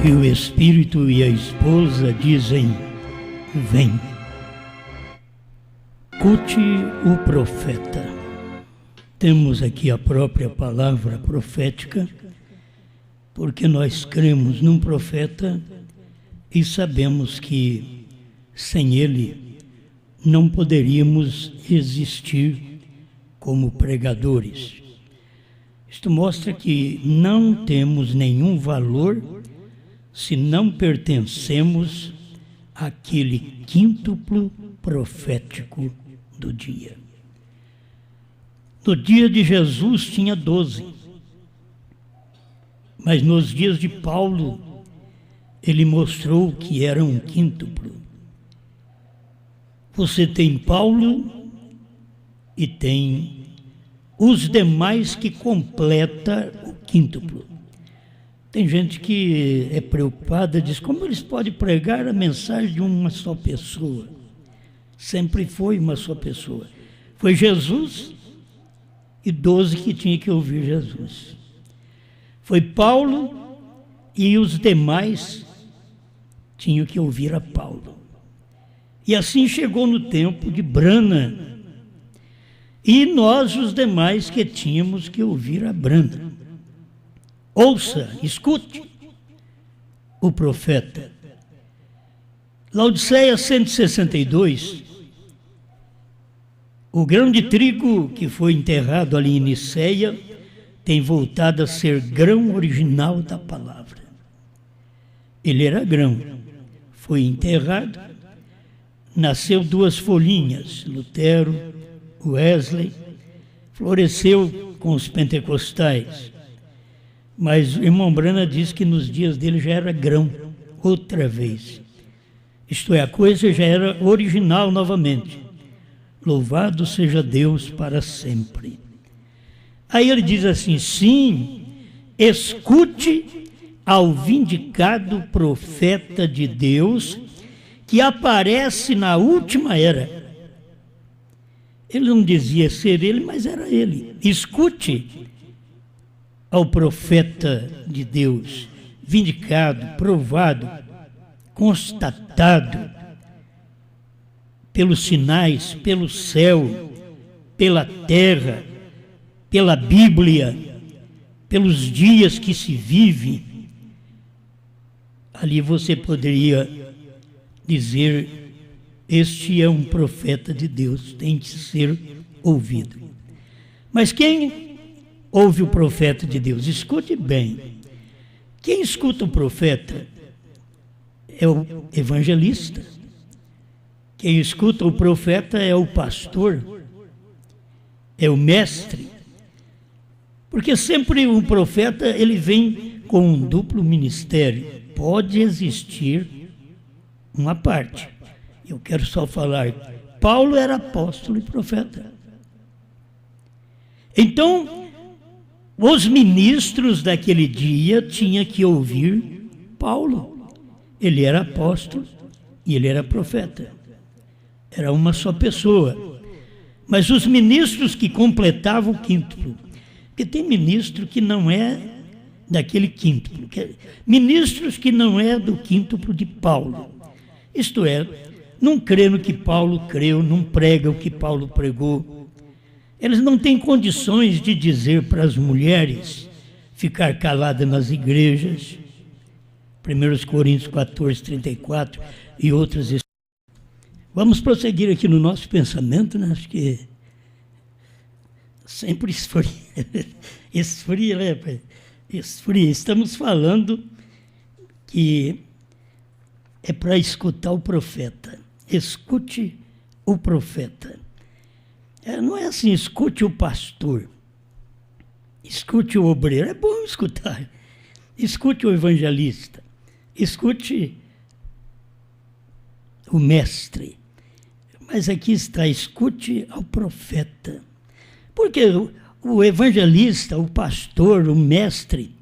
e o Espírito e a esposa dizem: vem. Escute o profeta. Temos aqui a própria palavra profética, porque nós cremos num profeta e sabemos que sem ele não poderíamos existir como pregadores. Isto mostra que não temos nenhum valor se não pertencemos àquele quíntuplo profético do dia. No dia de Jesus tinha 12, mas nos dias de Paulo ele mostrou que era um quíntuplo. Você tem Paulo e tem os demais que completa o quíntuplo. Tem gente que é preocupada, diz: como eles podem pregar a mensagem de uma só pessoa? Sempre foi uma só pessoa. Foi Jesus e 12 que tinham que ouvir Jesus. Foi Paulo e os demais tinham que ouvir a Paulo. E assim chegou no tempo de Brana. E nós, os demais, que tínhamos que ouvir a Brana. Ouça, escute o profeta. Laodiceia 162, o grão de trigo que foi enterrado ali em Niceia tem voltado a ser grão original da palavra. Ele era grão, foi enterrado, nasceu 2 folhinhas, Lutero, Wesley, floresceu com os pentecostais. Mas o irmão Brana diz que nos dias dele já era grão, outra vez. Isto é, a coisa já era original novamente. Louvado seja Deus para sempre. Aí ele diz assim: sim, escute ao vindicado profeta de Deus que aparece na última era. Ele não dizia ser ele, mas era ele. Escute ao profeta de Deus, vindicado, provado, constatado pelos sinais, pelo céu, pela terra, pela Bíblia, pelos dias que se vive. Ali você poderia dizer: este é um profeta de Deus, tem que ser ouvido. Mas quem ouve o profeta de Deus? Escute bem. Quem escuta o profeta é o evangelista. Quem escuta o profeta é o pastor, é o mestre. Porque sempre o profeta, ele vem com um duplo ministério. Pode existir uma parte. Eu quero só falar: Paulo era apóstolo e profeta. Então, os ministros daquele dia tinham que ouvir Paulo. Ele era apóstolo e ele era profeta. Era uma só pessoa. Mas os ministros que completavam o quíntuplo, porque tem ministro que não é daquele quíntuplo, ministros que não é do quíntuplo de Paulo. Isto é, não crê no que Paulo creu, não prega o que Paulo pregou. Eles não têm condições de dizer para as mulheres ficar caladas nas igrejas. 1 Coríntios 14, 34 e outras. Vamos prosseguir aqui no nosso pensamento, né? Acho que sempre esfria. Esfria, né? Esfria. Estamos falando que é para escutar o profeta. Escute o profeta. Não é assim: escute o pastor, escute o obreiro. É bom escutar. Escute o evangelista, escute o mestre. Mas aqui está: escute ao profeta. Porque o evangelista, o pastor, o mestre,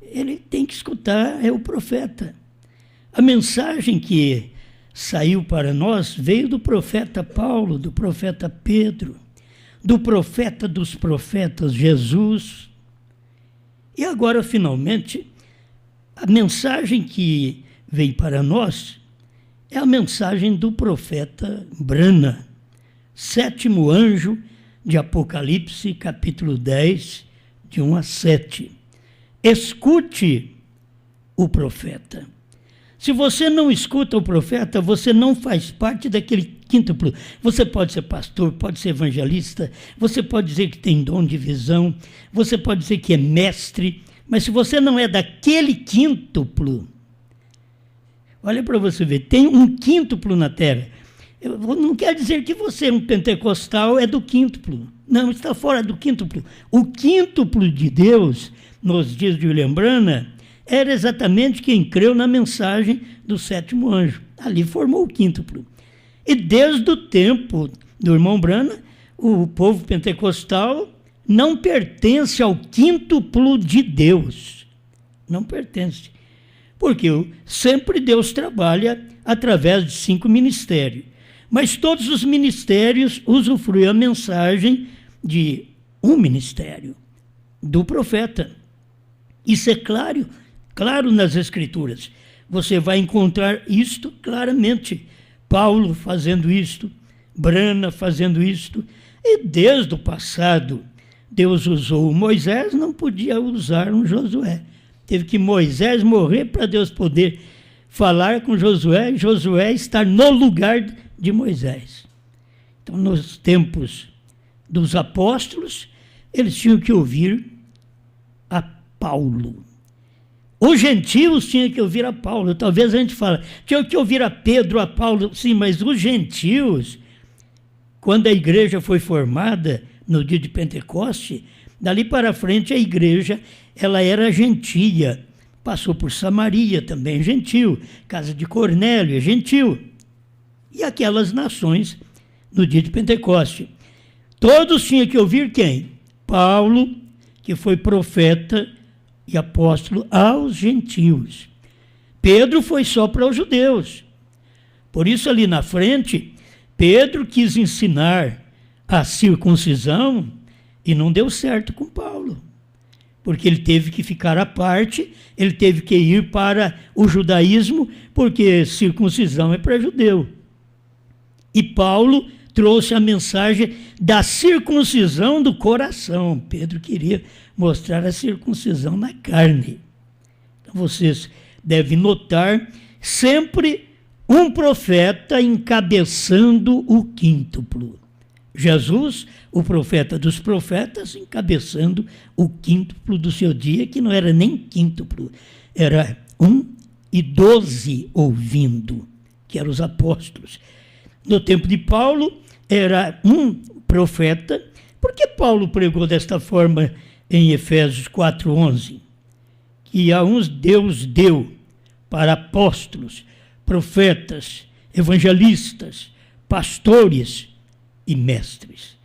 ele tem que escutar o profeta. A mensagem que saiu para nós veio do profeta Paulo, do profeta Pedro, do profeta dos profetas, Jesus. E agora, finalmente, A mensagem que veio para nós é a mensagem do profeta Brana, 7º anjo de Apocalipse, capítulo 10, de 1 a 7. Escute o profeta. Se você não escuta o profeta, você não faz parte daquele quíntuplo. Você pode ser pastor, pode ser evangelista, você pode dizer que tem dom de visão, você pode dizer que é mestre, mas se você não é daquele quíntuplo, olha para você ver, tem um quíntuplo na terra. Não quer dizer que você, um pentecostal, é do quíntuplo. Não, está fora do quíntuplo. O quíntuplo de Deus, nos dias de William Branham, era exatamente quem creu na mensagem do 7º anjo. Ali formou o quíntuplo. E desde o tempo do irmão Branham, o povo pentecostal não pertence ao quíntuplo de Deus. Não pertence. Porque sempre Deus trabalha através de 5 ministérios. Mas todos os ministérios usufruem a mensagem de um ministério, do profeta. Isso é claro nas Escrituras. Você vai encontrar isto claramente. Paulo fazendo isto, Branham fazendo isto. E desde o passado, Deus usou Moisés, não podia usar um Josué. Teve que Moisés morrer para Deus poder falar com Josué e Josué estar no lugar de Moisés. Então, nos tempos dos apóstolos, eles tinham que ouvir a Paulo. Os gentios tinham que ouvir a Paulo. Talvez a gente fale, tinham que ouvir a Pedro, a Paulo. Sim, mas os gentios, quando a igreja foi formada no dia de Pentecoste, dali para frente a igreja ela era gentia. Passou por Samaria, também gentil. Casa de Cornélio, gentil. E aquelas nações no dia de Pentecoste. Todos tinham que ouvir quem? Paulo, que foi profeta e apóstolo aos gentios. Pedro foi só para os judeus. Por isso, ali na frente, Pedro quis ensinar a circuncisão e não deu certo com Paulo. Porque ele teve que ficar à parte, ele teve que ir para o judaísmo, porque circuncisão é para judeu. E Paulo trouxe a mensagem da circuncisão do coração. Pedro queria mostrar a circuncisão na carne. Então vocês devem notar sempre um profeta encabeçando o quíntuplo. Jesus, o profeta dos profetas, encabeçando o quíntuplo do seu dia, que não era nem quíntuplo, era 1 e 12 ouvindo, que eram os apóstolos. No tempo de Paulo, era um profeta. Por que Paulo pregou desta forma em Efésios 4:11? Que a uns Deus deu para apóstolos, profetas, evangelistas, pastores e mestres.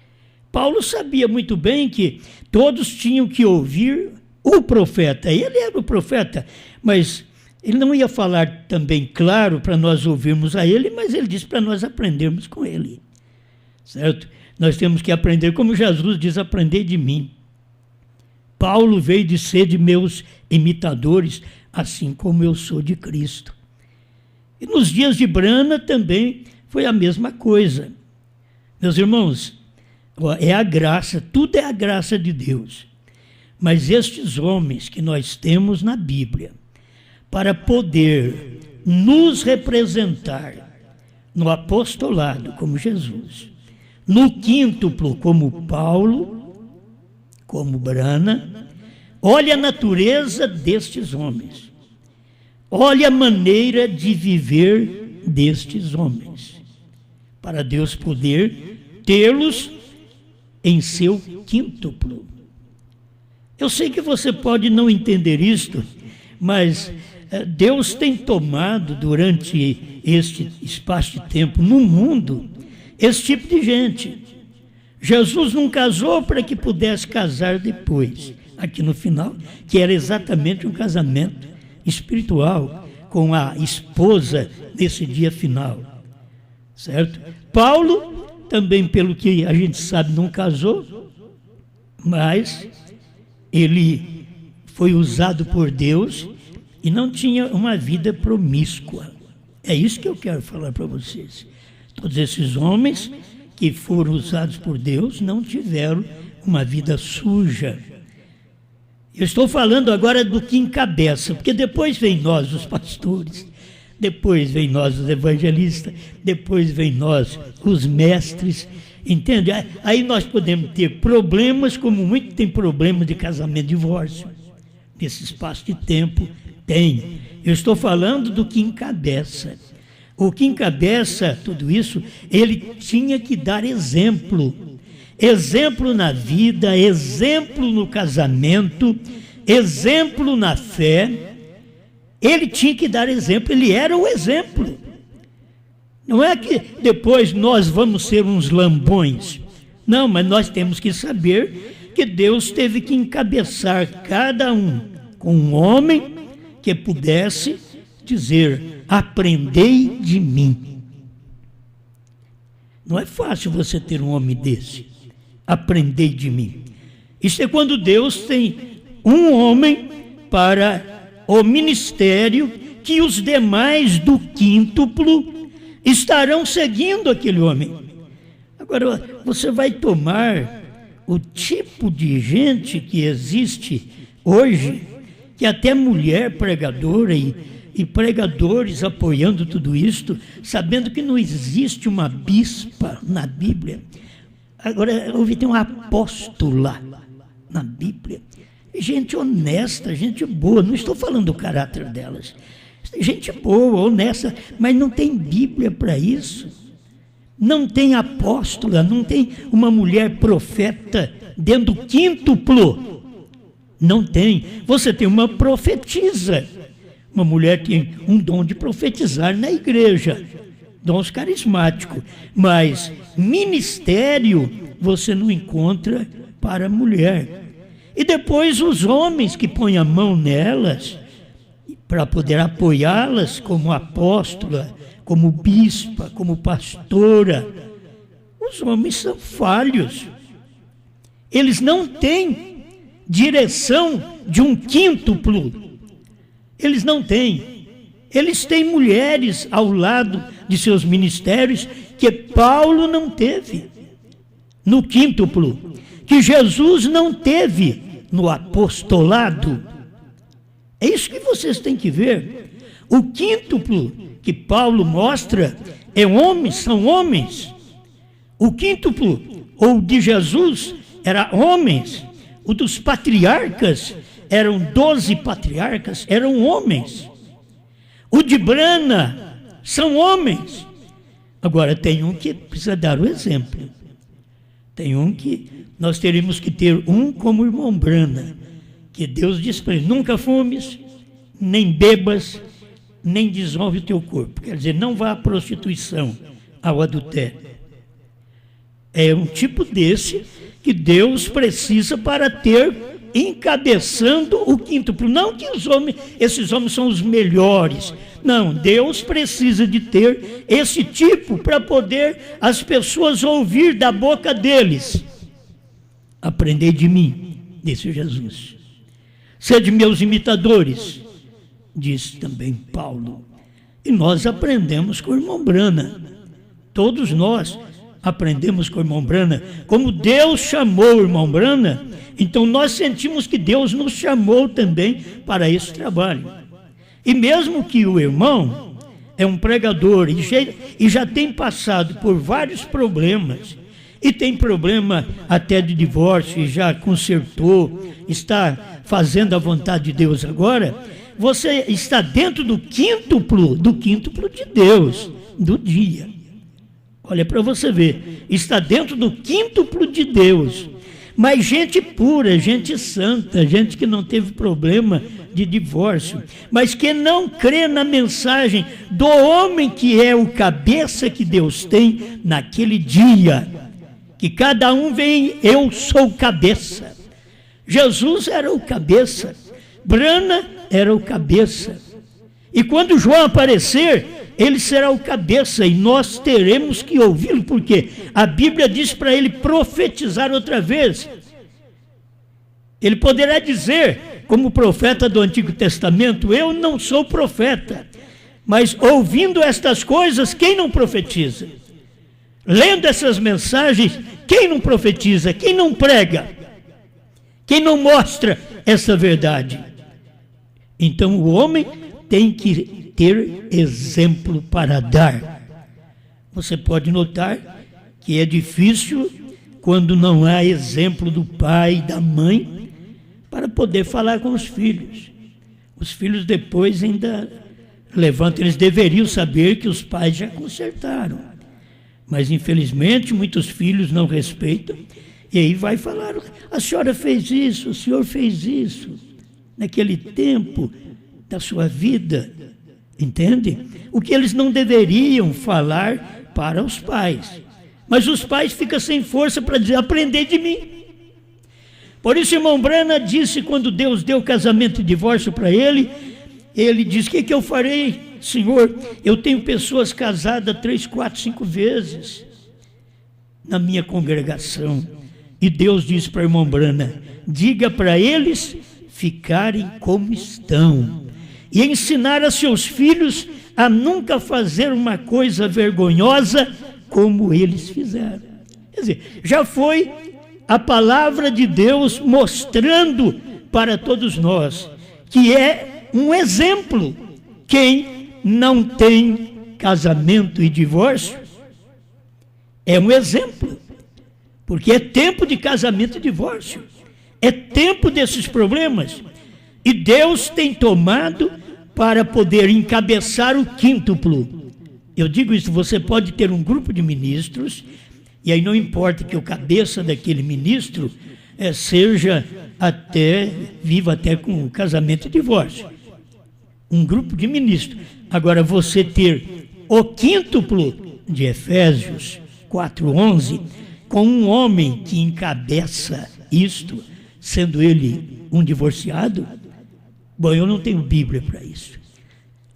Paulo sabia muito bem que todos tinham que ouvir o profeta. Ele era o profeta, mas ele não ia falar também claro para nós ouvirmos a ele, mas ele disse para nós aprendermos com ele. Certo? Nós temos que aprender, como Jesus diz, aprender de mim. Paulo veio de ser de meus imitadores, assim como eu sou de Cristo. E nos dias de Branham também foi a mesma coisa. Meus irmãos, é a graça, tudo é a graça de Deus. Mas estes homens que nós temos na Bíblia, para poder nos representar no apostolado como Jesus, no quíntuplo como Paulo, como Branham, olha a natureza destes homens, olha a maneira de viver destes homens, para Deus poder tê-los em seu quíntuplo. Eu sei que você pode não entender isto, mas Deus tem tomado durante este espaço de tempo no mundo esse tipo de gente. Jesus não casou para que pudesse casar depois, aqui no final, que era exatamente um casamento espiritual com a esposa nesse dia final, certo? Paulo também, pelo que a gente sabe, não casou, mas ele foi usado por Deus e não tinha uma vida promíscua. É isso que eu quero falar para vocês. Todos esses homens que foram usados por Deus não tiveram uma vida suja. Eu estou falando agora do que encabeça, porque depois vem nós, os pastores, depois vem nós, os evangelistas, depois vem nós, os mestres, entende? Aí nós podemos ter problemas, como muito tem problema de casamento e divórcio. Nesse espaço de tempo, tem. Eu estou falando do que encabeça. O que encabeça tudo isso, ele tinha que dar exemplo. Exemplo na vida, exemplo no casamento, exemplo na fé. Ele tinha que dar exemplo, ele era o exemplo. Não é que depois nós vamos ser uns lambões. Não, mas nós temos que saber que Deus teve que encabeçar cada um com um homem que pudesse dizer: aprendei de mim. Não é fácil você ter um homem desse. Aprendei de mim. Isso é quando Deus tem um homem para o ministério, que os demais do quíntuplo estarão seguindo aquele homem. Agora, você vai tomar o tipo de gente que existe hoje, que até mulher pregadora e pregadores apoiando tudo isto, sabendo que não existe uma bispa na Bíblia. Agora, tem uma apóstola na Bíblia. Gente honesta, gente boa, não estou falando do caráter delas. Gente boa, honesta, mas não tem Bíblia para isso. Não tem apóstola, não tem uma mulher profeta dentro do quíntuplo. Não tem. Você tem uma profetisa. Uma mulher tem um dom de profetizar na igreja. Dons carismáticos. Mas ministério você não encontra para a mulher. E depois os homens que põem a mão nelas para poder apoiá-las como apóstola, como bispa, como pastora. Os homens são falhos. Eles não têm direção de um quíntuplo. Eles não têm. Eles têm mulheres ao lado de seus ministérios que Paulo não teve no quíntuplo, que Jesus não teve no apostolado. É isso que vocês têm que ver. O quíntuplo que Paulo mostra é homens, são homens. O quíntuplo, ou de Jesus, era homens. O dos patriarcas, eram 12 patriarcas, eram homens. O de Brana, são homens. Agora, tem um que precisa dar o exemplo. Tem um que nós teríamos que ter um como o irmão Brana, que Deus diz para ele: nunca fumes, nem bebas, nem desonre o teu corpo. Quer dizer, não vá à prostituição, ao adultério. É um tipo desse que Deus precisa para ter encabeçando o quíntuplo. Não que esses homens são os melhores. Não, Deus precisa de ter esse tipo para poder as pessoas ouvir da boca deles: aprendei de mim, disse Jesus. Sede meus imitadores, disse também Paulo. E nós aprendemos com o irmão Brana. Todos nós aprendemos com o irmão Brana. Como Deus chamou o irmão Brana, então nós sentimos que Deus nos chamou também para esse trabalho. E mesmo que o irmão é um pregador e já tem passado por vários problemas, e tem problema até de divórcio, e já consertou, está fazendo a vontade de Deus agora, você está dentro do quíntuplo de Deus, do dia. Olha para você ver, está dentro do quíntuplo de Deus. Mas gente pura, gente santa, gente que não teve problema de divórcio, mas que não crê na mensagem do homem que é o cabeça que Deus tem naquele dia. Que cada um vem, eu sou cabeça. Jesus era o cabeça, Brana era o cabeça. E quando João aparecer, ele será o cabeça e nós teremos que ouvi-lo, porque a Bíblia diz para ele profetizar outra vez. Ele poderá dizer como profeta do Antigo Testamento, eu não sou profeta, mas ouvindo estas coisas, quem não profetiza? Lendo essas mensagens, quem não profetiza? Quem não prega? Quem não mostra essa verdade? Então o homem tem que ter exemplo para dar. Você pode notar que é difícil quando não há exemplo do pai e da mãe para poder falar com os filhos. Os filhos depois ainda levantam, eles deveriam saber que os pais já consertaram. Mas infelizmente muitos filhos não respeitam e aí vai falar: a senhora fez isso, o senhor fez isso, naquele tempo da sua vida, entende? O que eles não deveriam falar para os pais. Mas os pais ficam sem força para dizer: aprender de mim. Por isso, irmão Brana disse, quando Deus deu casamento e divórcio para ele disse: o que eu farei, Senhor? Eu tenho pessoas casadas 3, 4, 5 vezes na minha congregação. E Deus disse para o irmão Brana: diga para eles ficarem como estão e ensinar a seus filhos a nunca fazer uma coisa vergonhosa como eles fizeram. Quer dizer, já foi a palavra de Deus mostrando para todos nós que é um exemplo. Quem não tem casamento e divórcio é um exemplo, porque é tempo de casamento e divórcio, é tempo desses problemas, e Deus tem tomado para poder encabeçar o quíntuplo. Eu digo isso: você pode ter um grupo de ministros, e aí não importa que o cabeça daquele ministro seja viva até com casamento e divórcio. Um grupo de ministros. Agora, você ter o quíntuplo de Efésios 4:11, com um homem que encabeça isto, sendo ele um divorciado, bom, eu não tenho Bíblia para isso.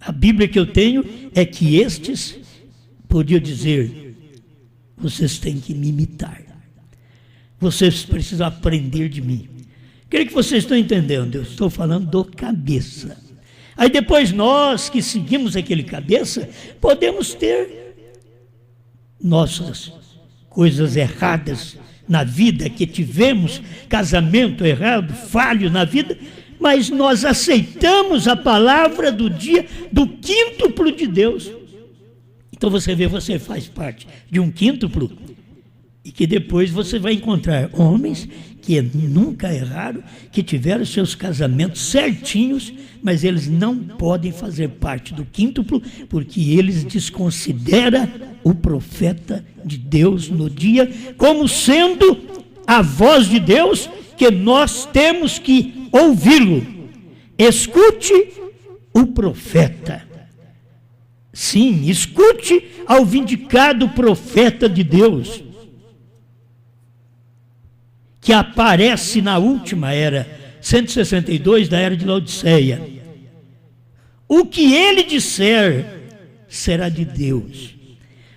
A Bíblia que eu tenho é que estes podiam dizer: vocês têm que me imitar, vocês precisam aprender de mim. Creio que vocês estão entendendo, eu estou falando do cabeça. Aí depois nós que seguimos aquele cabeça, podemos ter nossas coisas erradas na vida, que tivemos casamento errado, falho na vida, mas nós aceitamos a palavra do dia do quíntuplo de Deus. Então você vê, você faz parte de um quíntuplo, e que depois você vai encontrar homens que nunca erraram, que tiveram seus casamentos certinhos, mas eles não podem fazer parte do quíntuplo, porque eles desconsideram o profeta de Deus no dia como sendo a voz de Deus, que nós temos que ouvi-lo. Escute o profeta. Sim, escute ao vindicado profeta de Deus, que aparece na última era, 162 da era de Laodiceia. O que ele disser será de Deus.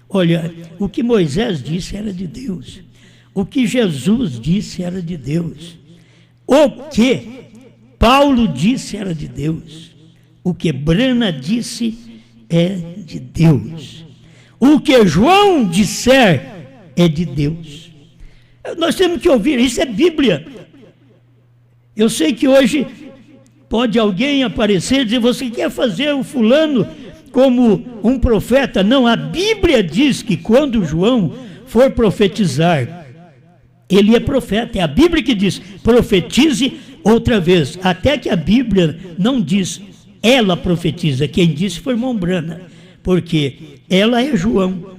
Olha, o que Moisés disse era de Deus. O que Jesus disse era de Deus. O que Paulo disse era de Deus. O que Brana disse é de Deus. O que João disser é de Deus. Nós temos que ouvir, isso é Bíblia. Eu sei que hoje pode alguém aparecer e dizer: você quer fazer o fulano como um profeta? Não, a Bíblia diz que quando João for profetizar, ele é profeta. É a Bíblia que diz: profetize outra vez. Até que a Bíblia não diz ela profetiza, quem disse foi irmão Brana, porque ela é João.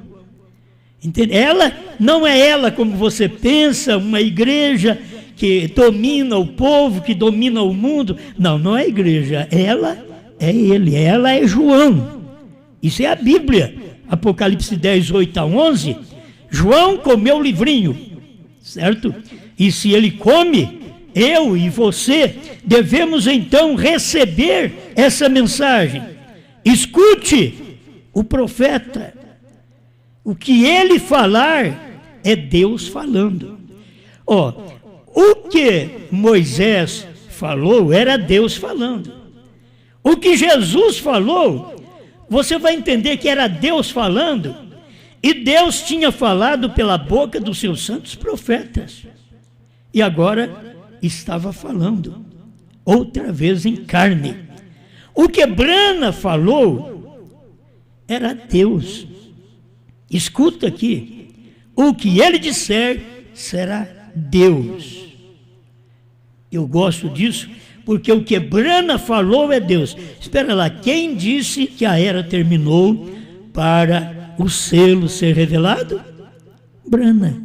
Entende? Ela não é ela como você pensa, uma igreja que domina o povo, que domina o mundo. Não, não é a igreja, ela é ele, ela é João. Isso é a Bíblia. Apocalipse 10, 8 a 11. João comeu o livrinho, certo? E se ele come, eu e você devemos então receber essa mensagem. Escute o profeta. O que ele falar é Deus falando. O que Moisés falou era Deus falando. O que Jesus falou, você vai entender que era Deus falando, e Deus tinha falado pela boca dos seus santos profetas. E agora estava falando, outra vez em carne. O que Brana falou era Deus. Escuta aqui, o que ele disser será Deus. Eu gosto disso, porque o que Brana falou é Deus. Espera lá, quem disse que a era terminou para o selo ser revelado? Brana.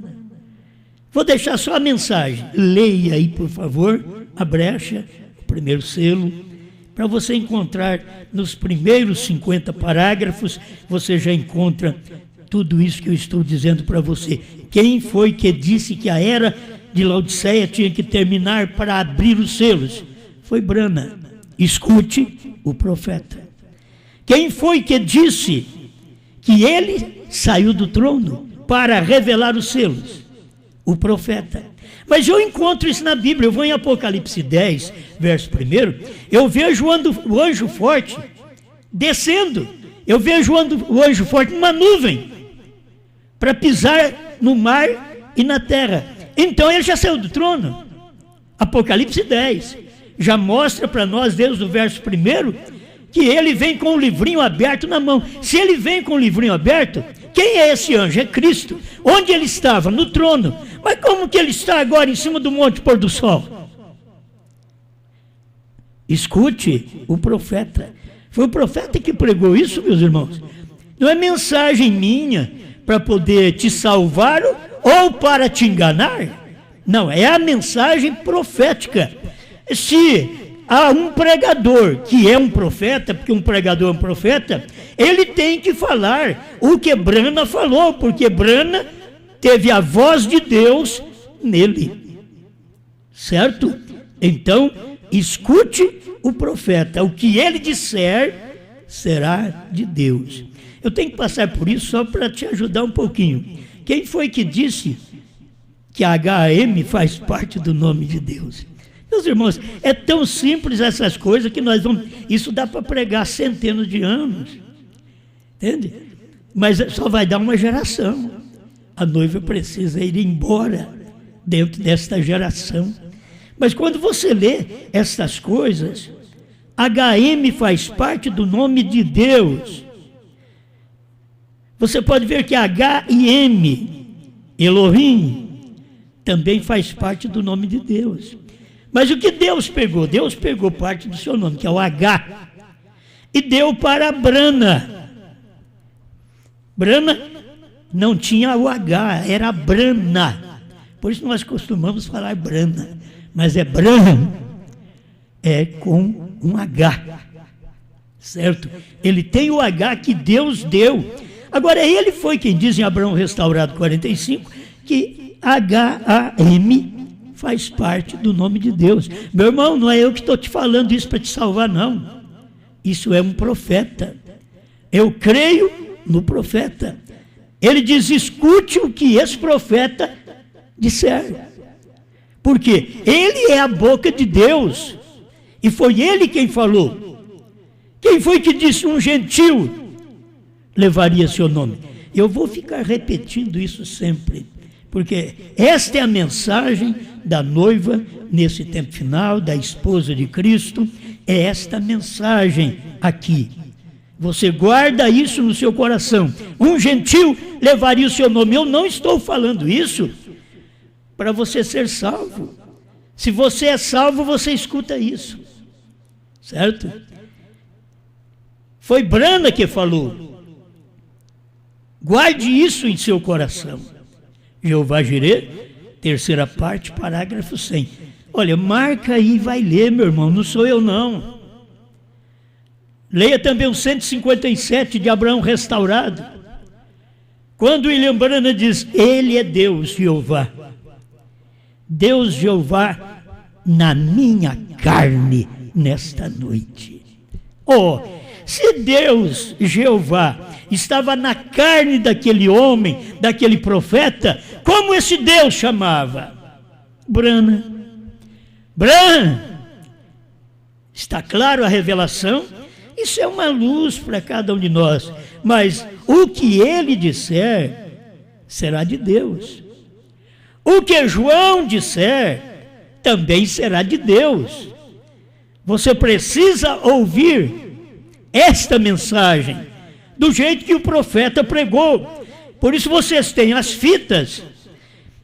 Vou deixar só a mensagem. Leia aí, por favor, a brecha, o primeiro selo, para você encontrar nos primeiros 50 parágrafos, você já encontra tudo isso que eu estou dizendo para você. Quem foi que disse que a era de Laodiceia tinha que terminar para abrir os selos? Foi Brana. Escute o profeta. Quem foi que disse que ele saiu do trono para revelar os selos? O profeta. Mas eu encontro isso na Bíblia. Eu vou em Apocalipse 10, verso 1, eu vejo o anjo forte descendo. Eu vejo o anjo forte numa nuvem para pisar no mar e na terra. Então ele já saiu do trono. Apocalipse 10 já mostra para nós, desde o verso 1, que ele vem com o livrinho aberto na mão. Se ele vem com o livrinho aberto, quem é esse anjo? É Cristo. Onde ele estava? No trono. Mas como que ele está agora em cima do monte pôr do sol? Escute o profeta. Foi o profeta que pregou isso, meus irmãos. Não é mensagem minha para poder te salvar ou para te enganar. Não, é a mensagem profética. Se há um pregador que é um profeta, porque um pregador é um profeta, ele tem que falar o que Brana falou, porque Brana teve a voz de Deus nele. Certo? Então, escute o profeta. O que ele disser será de Deus. Eu tenho que passar por isso só para te ajudar um pouquinho. Quem foi que disse que a HM faz parte do nome de Deus? Meus irmãos, é tão simples essas coisas que nós vamos... Isso dá para pregar centenas de anos. Entende? Mas só vai dar uma geração. A noiva precisa ir embora dentro desta geração. Mas quando você lê essas coisas, HM faz parte do nome de Deus. Você pode ver que H e M, Elohim, também faz parte do nome de Deus. Mas o que Deus pegou? Deus pegou parte do seu nome, que é o H, e deu para Brana. Brana não tinha o H, era Brana. Por isso nós costumamos falar Brana, mas é Bran, é com um H, certo? Ele tem o H que Deus deu. Agora, ele foi quem diz em Abraão Restaurado 45 que HAM faz parte do nome de Deus. Meu irmão, não é eu que estou te falando isso para te salvar, não. Isso é um profeta. Eu creio no profeta. Ele diz, escute o que esse profeta disser. Porque ele é a boca de Deus. E foi ele quem falou. Quem foi que disse um gentil levaria seu nome? Eu vou ficar repetindo isso sempre, porque esta é a mensagem da noiva nesse tempo final, da esposa de Cristo, é esta mensagem aqui. Você guarda isso no seu coração. Um gentil levaria o seu nome. Eu não estou falando isso para você ser salvo. Se você é salvo, você escuta isso. Certo? Foi Brana que falou. Guarde isso em seu coração. Jeová Jirê, terceira parte, parágrafo 100. Olha, marca aí e vai ler, meu irmão, não sou eu não. Leia também o 157 de Abraão Restaurado. Quando William Branham diz, ele é Deus, Jeová. Deus, Jeová, na minha carne, nesta noite. Oh, se Deus, Jeová, estava na carne daquele homem, daquele profeta, como esse Deus chamava? Brana. Está claro a revelação? Isso é uma luz para cada um de nós. Mas o que ele disser será de Deus. O que João disser também será de Deus. Você precisa ouvir esta mensagem do jeito que o profeta pregou. Por isso vocês têm as fitas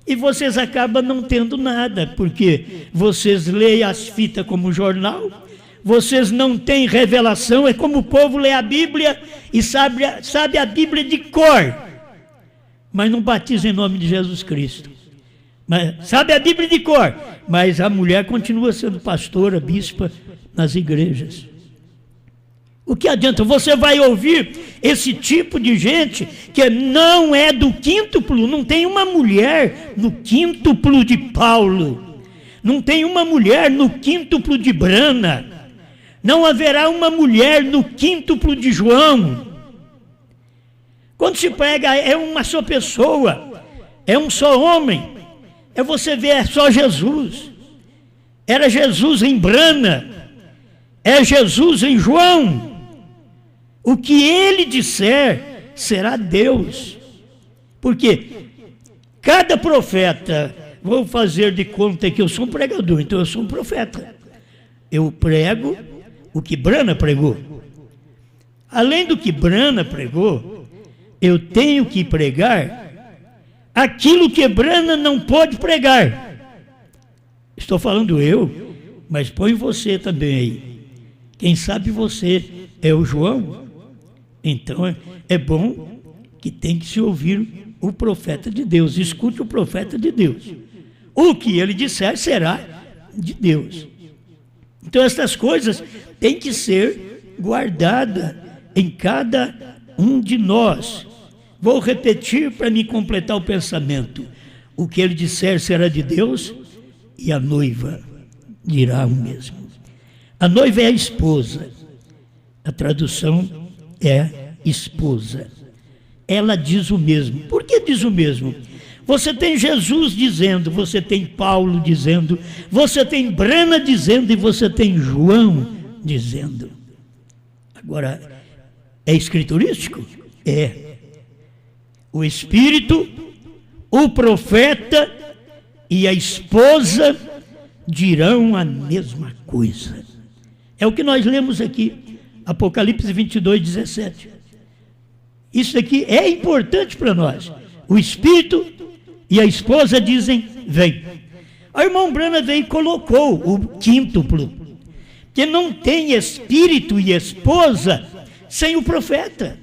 e vocês acabam não tendo nada, porque vocês leem as fitas como jornal, vocês não têm revelação. É como o povo lê a Bíblia e sabe a Bíblia de cor, mas não batiza em nome de Jesus Cristo. Mas sabe a Bíblia de cor, mas a mulher continua sendo pastora, bispa nas igrejas. O que adianta? Você vai ouvir esse tipo de gente que não é do quíntuplo. Não tem uma mulher no quíntuplo de Paulo, não tem uma mulher no quíntuplo de Brana, não haverá uma mulher no quíntuplo de João. Quando se prega é uma só pessoa, é um só homem. Você vê, é só Jesus. Era Jesus em Brana, é Jesus em João. O que ele disser será Deus. Porque cada profeta, vou fazer de conta que eu sou um pregador, então eu sou um profeta. Eu prego o que Brana pregou. Além do que Brana pregou, eu tenho que pregar aquilo que Brana não pode pregar. Estou falando eu, mas põe você também aí. Quem sabe você é o João? Então é bom que tem que se ouvir o profeta de Deus. Escute o profeta de Deus. O que ele disser será de Deus. Então essas coisas têm que ser guardadas em cada um de nós. Vou repetir para me completar o pensamento. O que ele disser será de Deus e a noiva dirá o mesmo. A noiva é a esposa. A tradução é esposa. Ela diz o mesmo. Por que diz o mesmo? Você tem Jesus dizendo, você tem Paulo dizendo, você tem Brana dizendo e você tem João dizendo. Agora, é escriturístico? É. O Espírito, o profeta e a esposa dirão a mesma coisa. É o que nós lemos aqui, Apocalipse 22, 17. Isso aqui é importante para nós. O Espírito e a esposa dizem, vem. O irmão Brana veio e colocou o quíntuplo, que não tem Espírito e esposa sem o profeta.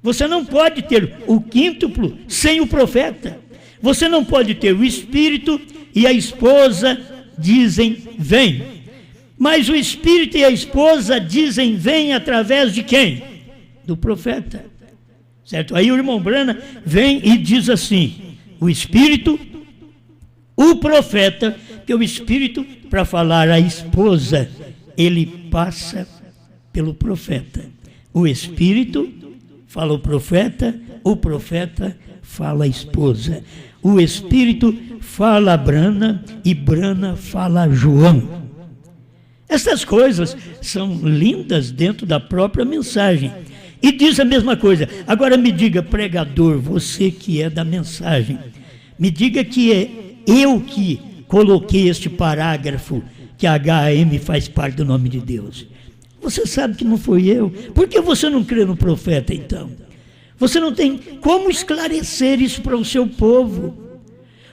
Você não pode ter o quíntuplo sem o profeta. Você não pode ter o Espírito e a esposa dizem, vem. Mas o Espírito e a esposa dizem, vem através de quem? Do profeta. Certo? Aí o irmão Brana vem e diz assim, o Espírito, o profeta, que o Espírito, para falar a esposa, ele passa pelo profeta. O Espírito fala o profeta fala a esposa. O Espírito fala a Brana e Brana fala a João. Essas coisas são lindas dentro da própria mensagem. E diz a mesma coisa. Agora me diga, pregador, você que é da mensagem, me diga que é eu que coloquei este parágrafo, que a HAM faz parte do nome de Deus. Você sabe que não foi eu. Por que você não crê no profeta, então? Você não tem como esclarecer isso para o seu povo.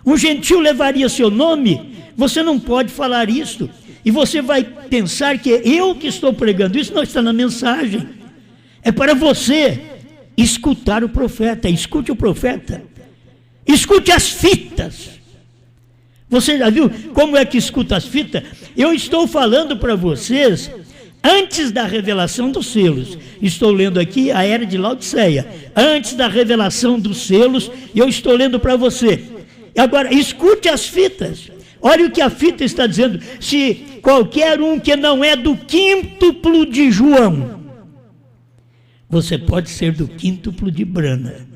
Um gentil levaria seu nome, você não pode falar isso. E você vai pensar que é eu que estou pregando. Isso não está na mensagem. É para você escutar o profeta. Escute o profeta. Escute as fitas. Você já viu como é que escuta as fitas? Eu estou falando para vocês antes da revelação dos selos. Estou lendo aqui a Era de Laodiceia. Antes da revelação dos selos, eu estou lendo para você. Agora, escute as fitas. Olha o que a fita está dizendo. Se qualquer um que não é do quíntuplo de João, você pode ser do quíntuplo de Brana.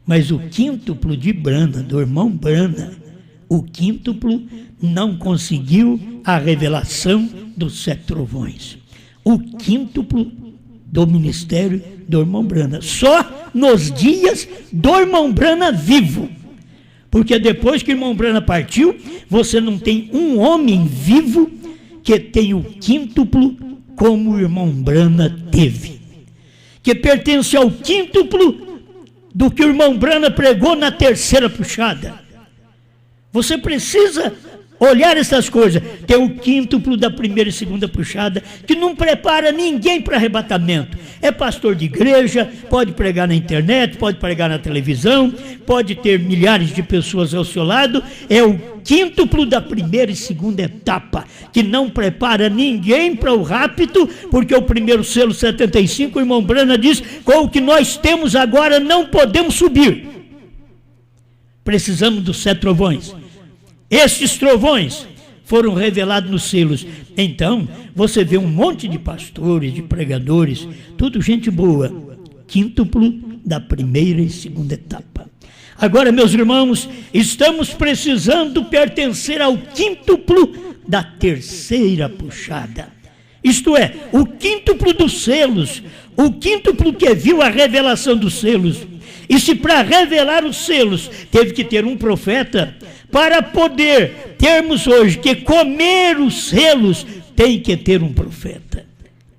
Mas o quíntuplo de Brana, do irmão Brana, O quíntuplo não conseguiu a revelação dos 7 trovões. O quíntuplo do ministério do irmão Brana. Só nos dias do irmão Brana vivo. Porque depois que o irmão Brana partiu, você não tem um homem vivo que tenha o quíntuplo como o irmão Brana teve. Que pertence ao quíntuplo do que o irmão Brana pregou na 3ª puxada. Você precisa olhar essas coisas. Tem o quíntuplo da 1ª e 2ª puxada, que não prepara ninguém para arrebatamento. É pastor de igreja, pode pregar na internet, pode pregar na televisão, pode ter milhares de pessoas ao seu lado. É o quíntuplo da 1ª e 2ª etapa, que não prepara ninguém para o rapto, porque o primeiro selo 75, o irmão Brana diz, com o que nós temos agora não podemos subir. Precisamos dos 7 trovões. Estes trovões foram revelados nos selos. Então, você vê um monte de pastores, de pregadores, tudo gente boa. Quíntuplo da 1ª e 2ª etapa. Agora, meus irmãos, estamos precisando pertencer ao quíntuplo da 3ª puxada. Isto é, o quíntuplo dos selos, o quíntuplo que viu a revelação dos selos. E se para revelar os selos teve que ter um profeta, para poder termos hoje que comer os selos, tem que ter um profeta.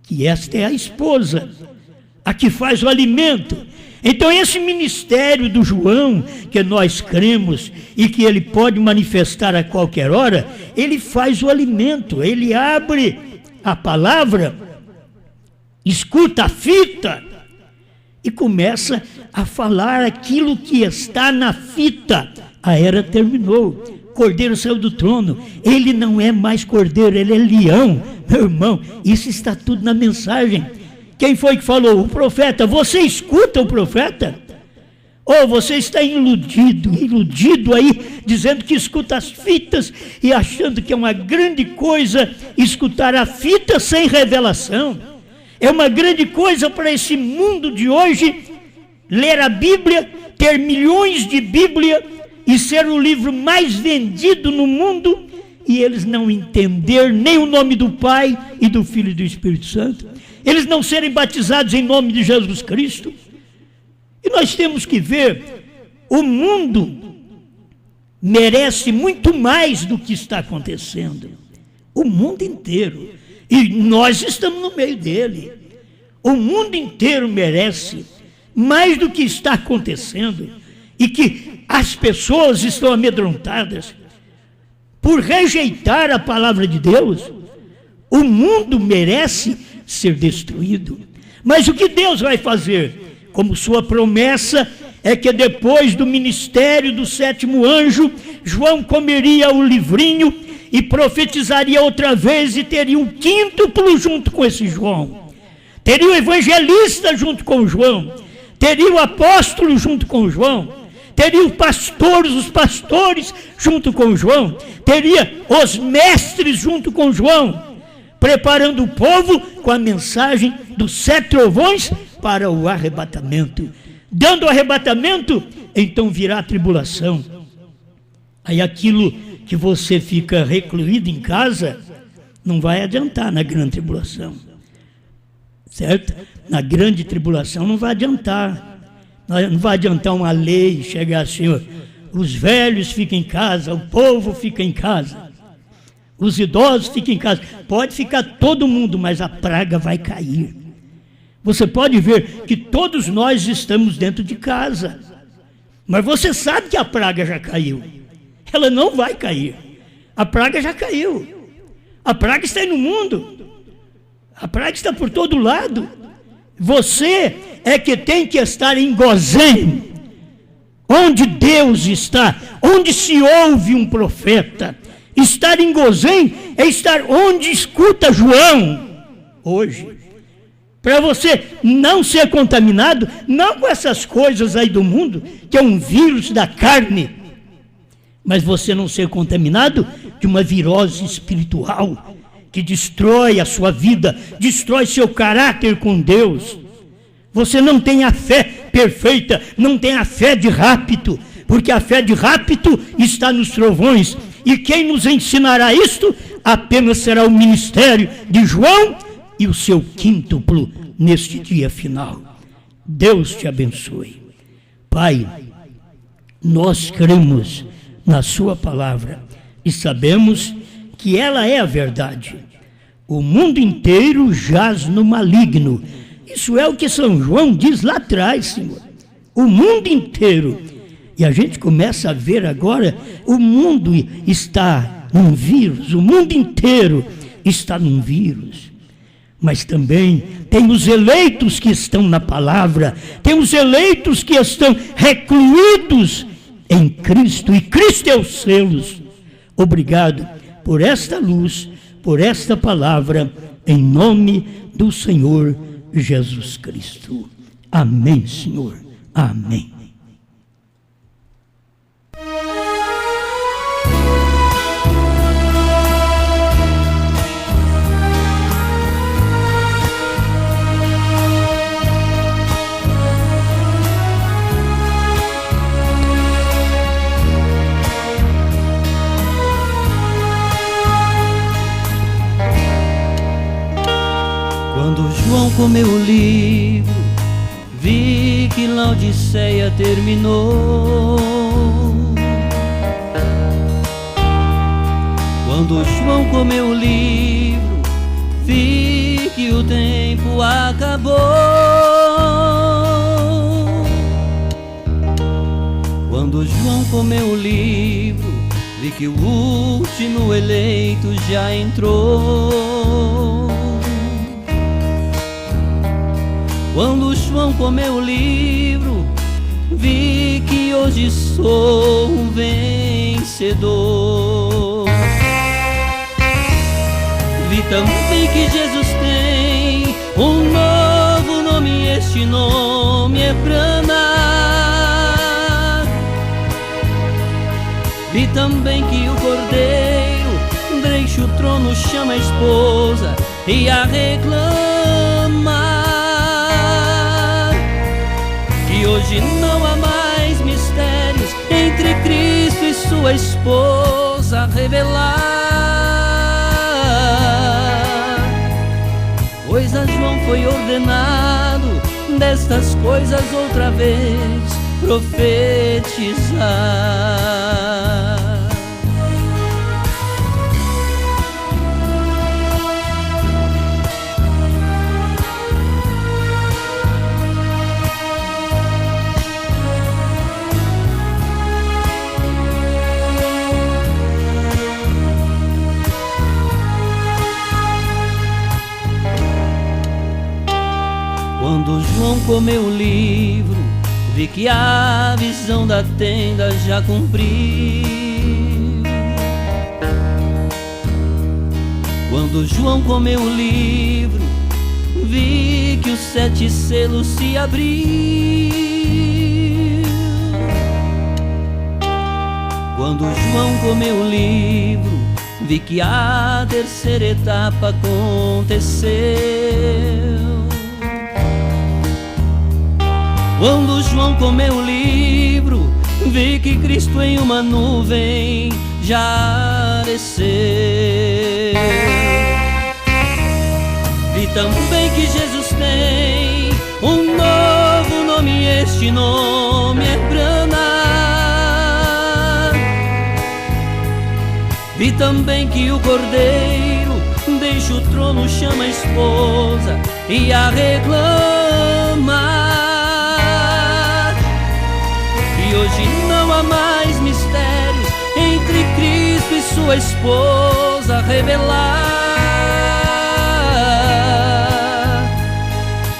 Que esta é a esposa, a que faz o alimento. Então esse ministério do João, que nós cremos e que ele pode manifestar a qualquer hora, ele faz o alimento, ele abre a palavra, escuta a fita e começa a falar aquilo que está na fita. A era terminou, Cordeiro saiu do trono, ele não é mais cordeiro, ele é leão. Meu irmão, isso está tudo na mensagem. Quem foi que falou? O profeta. Você escuta o profeta? Ou você está iludido aí, dizendo que escuta as fitas e achando que é uma grande coisa escutar a fita sem revelação. É uma grande coisa para esse mundo de hoje ler a Bíblia, ter milhões de Bíblia e ser o livro mais vendido no mundo e eles não entender nem o nome do Pai e do Filho e do Espírito Santo. Eles não serem batizados em nome de Jesus Cristo. E nós temos que ver, o mundo merece muito mais do que está acontecendo. O mundo inteiro. E nós estamos no meio dele. O mundo inteiro merece mais do que está acontecendo. E que as pessoas estão amedrontadas por rejeitar a palavra de Deus. O mundo merece ser destruído. Mas o que Deus vai fazer? Como sua promessa é que depois do ministério do 7º anjo, João comeria o livrinho e profetizaria outra vez e teria um quíntuplo junto com esse João. Teria o evangelista junto com João. Teria o apóstolo junto com João. Teria os pastores junto com João. Teria os mestres junto com João, preparando o povo com a mensagem dos 7 trovões para o arrebatamento. Dando o arrebatamento, então virá a tribulação. Aí aquilo que você fica recluído em casa, não vai adiantar na grande tribulação. Certo? Na grande tribulação não vai adiantar. Não vai adiantar uma lei chegar assim, ó, os velhos ficam em casa, o povo fica em casa. Os idosos ficam em casa. Pode ficar todo mundo, mas a praga vai cair. Você pode ver que todos nós estamos dentro de casa. Mas você sabe que a praga já caiu. Ela não vai cair. A praga já caiu. A praga está aí no mundo. A praga está por todo lado. Você é que tem que estar em Gozém, onde Deus está, onde se ouve um profeta. Estar em Gozém é estar onde escuta João hoje. Para você não ser contaminado, não com essas coisas aí do mundo, que é um vírus da carne, mas você não ser contaminado de uma virose espiritual, que destrói a sua vida, destrói seu caráter com Deus. Você não tem a fé perfeita, não tem a fé de rápido, porque a fé de rapto está nos trovões. E quem nos ensinará isto apenas será o ministério de João e o seu quíntuplo neste dia final. Deus te abençoe. Pai, nós cremos na sua palavra e sabemos que ela é a verdade. O mundo inteiro jaz no maligno. Isso é o que São João diz lá atrás, Senhor. O mundo inteiro. E a gente começa a ver agora, o mundo está num vírus, o mundo inteiro está num vírus. Mas também tem os eleitos que estão na palavra, tem os eleitos que estão recluídos em Cristo, e Cristo é os selos. Obrigado por esta luz, por esta palavra, em nome do Senhor Jesus Cristo. Amém, Senhor. Amém. Quando João comeu o livro, vi que Laodiceia terminou. Quando João comeu o livro, vi que o tempo acabou. Quando João comeu o livro, vi que o último eleito já entrou. Quando João comeu o livro, vi que hoje sou um vencedor. Vi também que Jesus tem um novo nome, este nome é Brana. Vi também que o Cordeiro deixa o trono, chama a esposa e a reclama. E hoje não há mais mistérios entre Cristo e sua esposa a revelar. Pois a João foi ordenado destas coisas outra vez profetizar. Quando João comeu o livro, vi que a visão da tenda já cumpriu. Quando João comeu o livro, vi que os 7 selos se abriu. Quando João comeu o livro, vi que a terceira etapa aconteceu. Quando João comeu o livro, vi que Cristo em uma nuvem já desceu. Vi também que Jesus tem um novo nome, este nome é Brana. Vi também que o Cordeiro deixa o trono, chama a esposa e a reclama. E hoje não há mais mistérios entre Cristo e sua esposa a revelar.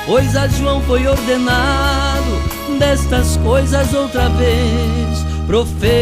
Pois a João foi ordenado destas coisas outra vez profetizar.